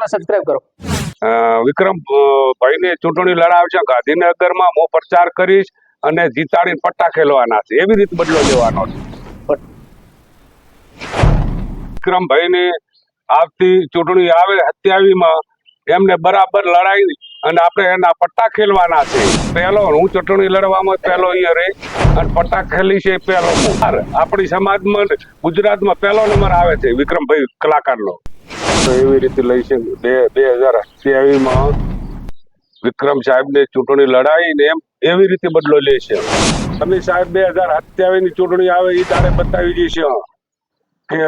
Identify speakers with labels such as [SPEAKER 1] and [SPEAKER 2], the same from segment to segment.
[SPEAKER 1] ચેનલને સબસ્ક્રાઇબ કરો।
[SPEAKER 2] વિક્રમ ભાઈને ચૂંટણી લડાવશે, ગાંધીનગરમાં હું પ્રચાર કરીશ અને જીતાડીને પટ્ટા ખેલવાના છે, એવી રીતે બદલો લેવાનો છે। વિક્રમભાઈને આવતી ચૂંટણી આવે 27માં એમને બરાબર લડાઈ અને આપણે એના પટ્ટા ખેલવાના છે। પહેલો હું ચૂંટણી લડવામાં પહેલો અહીંયા રહી અને પટ્ટા ખેલી છે પહેલો આપણી સમાજમાં ગુજરાતમાં પહેલો નંબર આવે છે વિક્રમભાઈ કલાકારનો। તો એવી રીતે લઈ છે 2027માં વિક્રમ સાહેબને ચૂંટણી લડાઈને એમ એવી રીતે બદલો લે છે। તમે સાહેબ 2027ની ચૂંટણી આવે એ તારે બતાવી દઈશે કે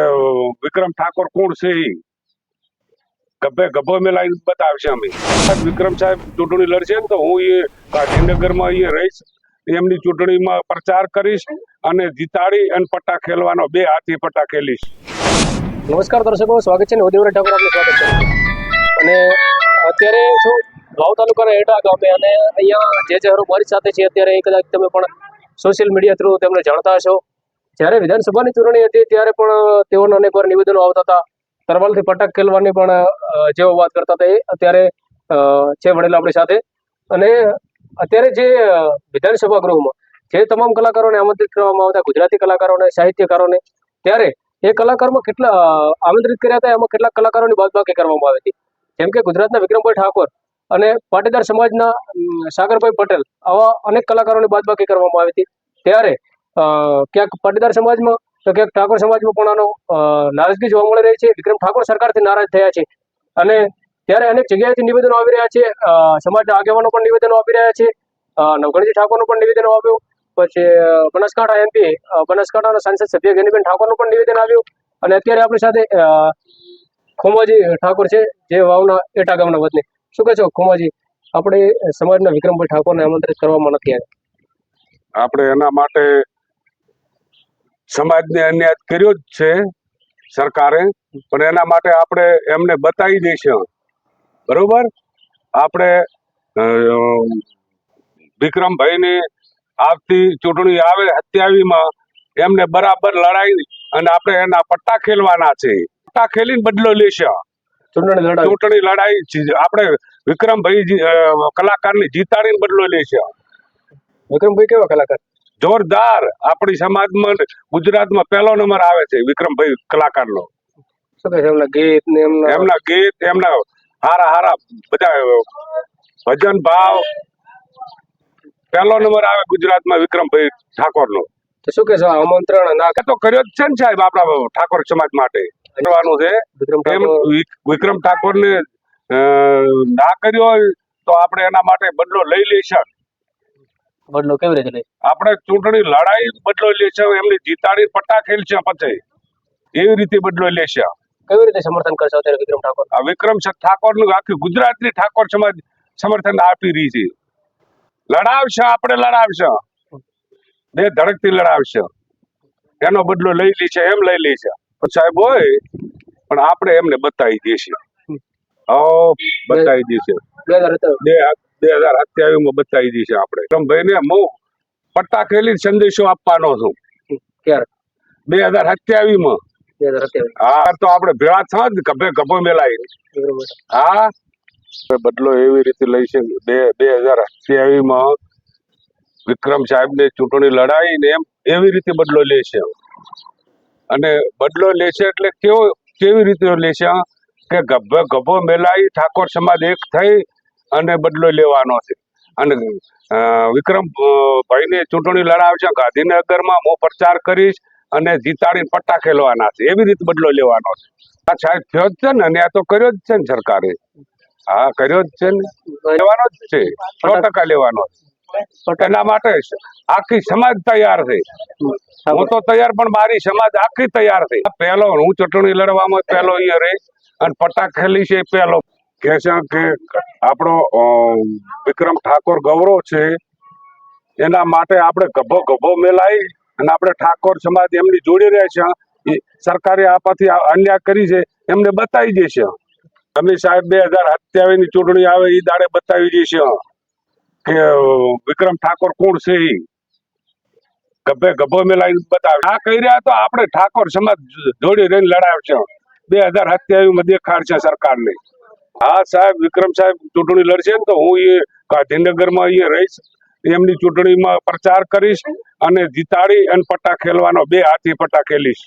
[SPEAKER 2] વિક્રમ ઠાકોર કોણ છે, ગભો મેલાઈને બતાવશે અમે। વિક્રમ સાહેબ ચૂંટણી લડશે ને તો હું એ ગાંધીનગરમાં અહીંયા રહીશ, એમની ચૂંટણીમાં પ્રચાર કરીશ અને જીતાડી અને પટ્ટા ખેલવાનો 2 હાથી પટ્ટા ખેલીશ।
[SPEAKER 1] નમસ્કાર દર્શકો, સ્વાગત છે નવદેવરા ઠાકોર, આપનું સ્વાગત છે। અને અત્યારે છું વાવ તાલુકાના હેટા ગામે અને અહીંયા જે હરો મારી સાથે છે અત્યારે કદાચ તમે પણ સોશિયલ મીડિયા થ્રુ તેમને જાણતા હશો। જ્યારે વિધાનસભાની ચૂંટણી હતી ત્યારે પણ તેઓના અનેકવાર નિવેદનો આવતા હતા, તરવાલથી પટ્ટા ખેલવાની પણ જેઓ વાત કરતા હતા એ અત્યારે છે વડેલા આપણી સાથે। અને અત્યારે જે વિધાનસભા ગૃહમાં જે તમામ કલાકારોને આમંત્રિત કરવામાં આવતા, ગુજરાતી કલાકારોને, સાહિત્યકારોને, ત્યારે એ કલાકારમાં કેટલા આમંત્રિત કર્યા હતા, એમાં કેટલાક કલાકારોની બાદબાકી કરવામાં આવી હતી। જેમ કે ગુજરાતના વિક્રમભાઈ ઠાકોર અને પાટીદાર સમાજના સાગરભાઈ પટેલ, આવા અનેક કલાકારોની બાદબાકી કરવામાં આવી હતી। ત્યારે ક્યાંક પાટીદાર સમાજમાં તો ક્યાંક ઠાકોર સમાજમાં પણ આનો નારાજગી જોવા મળી રહી છે। વિક્રમ ઠાકોર સરકારથી નારાજ થયા છે અને ત્યારે અનેક જગ્યાએથી નિવેદનો આવી રહ્યા છે, સમાજના આગેવાનો પણ નિવેદનો આપી રહ્યા છે। નવઘણજી ઠાકોરનું પણ નિવેદન આવ્યું, પછી બનાસકાંઠા MP બનાસકાંઠાના સાંસદ સભ્ય ગેનીબેન ઠાકોરનું પણ નિવેદન આવ્યું અને અત્યારે આપણી સાથે ખોમાજી ઠાકોર છે, જે વાવના એટા ગામના વતની। શું કહે છો ખોમાજી, આપણે સમાજના વિક્રમભાઈ ઠાકોરને આમંત્રિત કરવામાં નથી આવ્યા,
[SPEAKER 2] આપણે એના માટે સમાજને અન્યાય કર્યો જ છે સરકારે, પણ એના માટે આપણે એમને બતાવી દઈશું, બરોબર। આપણે વિક્રમભાઈને આવતી ચૂંટણી આવે 27માં એમને બરાબર લડાઈ અને આપણે એના પટ્ટા ખેલવાના છે, પટ્ટા ખેલીને બદલો લેશે। ચૂંટણી લડાઈ આપણે વિક્રમભાઈ કલાકારની જીતાડીને બદલો લેશે।
[SPEAKER 1] વિક્રમભાઈ કેવા કલાકાર?
[SPEAKER 2] જોરદાર, આપણી સમાજમાં ગુજરાતમાં પહેલો નંબર આવે છે વિક્રમભાઈ કલાકારનો।
[SPEAKER 1] શું કહે છે એમના ગીત ને
[SPEAKER 2] એમના ગીત, એમના હારા બધા ભજન ભાવ પહેલો નંબર આવે ગુજરાતમાં વિક્રમભાઈ ઠાકોરનો।
[SPEAKER 1] તો શું કે છે આમંત્રણ ના
[SPEAKER 2] તો કર્યો જ છે ને સાહેબ, આપણા ઠાકોર સમાજ માટે કરવાનું છે। વિક્રમ ઠાકોરને ના કર્યો હોય તો આપણે એના માટે બદલો લઈ લઈશું।
[SPEAKER 1] બદલો કેવી રીતે લઈ?
[SPEAKER 2] આપણે ચૂંટણી લડાઈ બદલો લેશે, એમની જીતાડી પટ્ટા ખેલશે, પછી એવી રીતે બદલો લેશે।
[SPEAKER 1] કેવી રીતે સમર્થન કરશો અત્યારે વિક્રમ ઠાકોર?
[SPEAKER 2] આ વિક્રમ ઠાકોરનું આખી ગુજરાતની ઠાકોર સમાજ સમર્થન આપી રહી છે। લડાવશે, આપણે લડાવશે, 2 ધડકથી લડાવશે, એનો બદલો લઈ લેશે, એમ લઈ લેશે સાહેબ હોય, પણ આપણે એમને બતાવી દઈશું, બતાવી દઈશું 2027માં બતાવી દઈશું આપણે વિક્રમભાઈને। હું પટ્ટા ખેલી સંદેશો આપવાનો છું
[SPEAKER 1] ક્યારે?
[SPEAKER 2] 2027માં। હા, તો આપણે ભેળા થા જ ગભો મેલાઈ। હા, બદલો એવી રીતે લઈ છે 2027માં વિક્રમ સાહેબને ચૂંટણી લડાઈને એમ એવી રીતે બદલો લેશે અને બદલો લેશે એટલે કેવી રીતે લેશે કે ગભો મેલાઈ ઠાકોર સમાજ એક થઈ અને બદલો લેવાનો છે। અને વિક્રમ ભાઈને ચૂંટણી લડાવશે, ગાંધીનગરમાં હું પ્રચાર કરીશ અને જીતાડીને પટ્ટા ખેલવાના છે, એવી રીતે બદલો લેવાનો છે। આ સાહેબ થયો જ છે ને, અને આ તો કર્યો જ છે ને સરકારે। હા, કર્યો જ છે ને, લેવાનો જ છે, 100% લેવાનો છે। એના માટે આખી સમાજ તૈયાર છે, હું તો તૈયાર પણ મારી સમાજ આખી તૈયાર છે। પહેલો હું ચૂંટણી લડવામાં પહેલો અહીંયા રહી અને પટ્ટા ખેલી છે પહેલો કે છે કે આપણો વિક્રમ ઠાકોર ગૌરવ છે, એના માટે આપણે ગભો મેલાઈ અને આપણે ઠાકોર સમાજ એમની જોડે રહે છે। સરકારે આપાથી અન્યાય કરી છે એમને બતાવી દેશે। તમે સાહેબ 2027ની ચૂંટણી આવે એ દાડે બતાવી દેશે કે વિક્રમ ઠાકોર કોણ છે, ગભો મેલાઈને બતાવે। આ કહી રહ્યા તો આપણે ઠાકોર સમાજ જોડે રહીને લડાવશે, 2027માં દેખાડશે સરકારને। હા સાહેબ, વિક્રમ સાહેબ ચૂંટણી લડશે ને તો હું એ ગાંધીનગરમાં અહીંયા રહીશ, એમની ચૂંટણીમાં પ્રચાર કરીશ અને જીતાડી અને પટ્ટા ખેલવાનો 2 હાથી પટ્ટા ખેલીશ.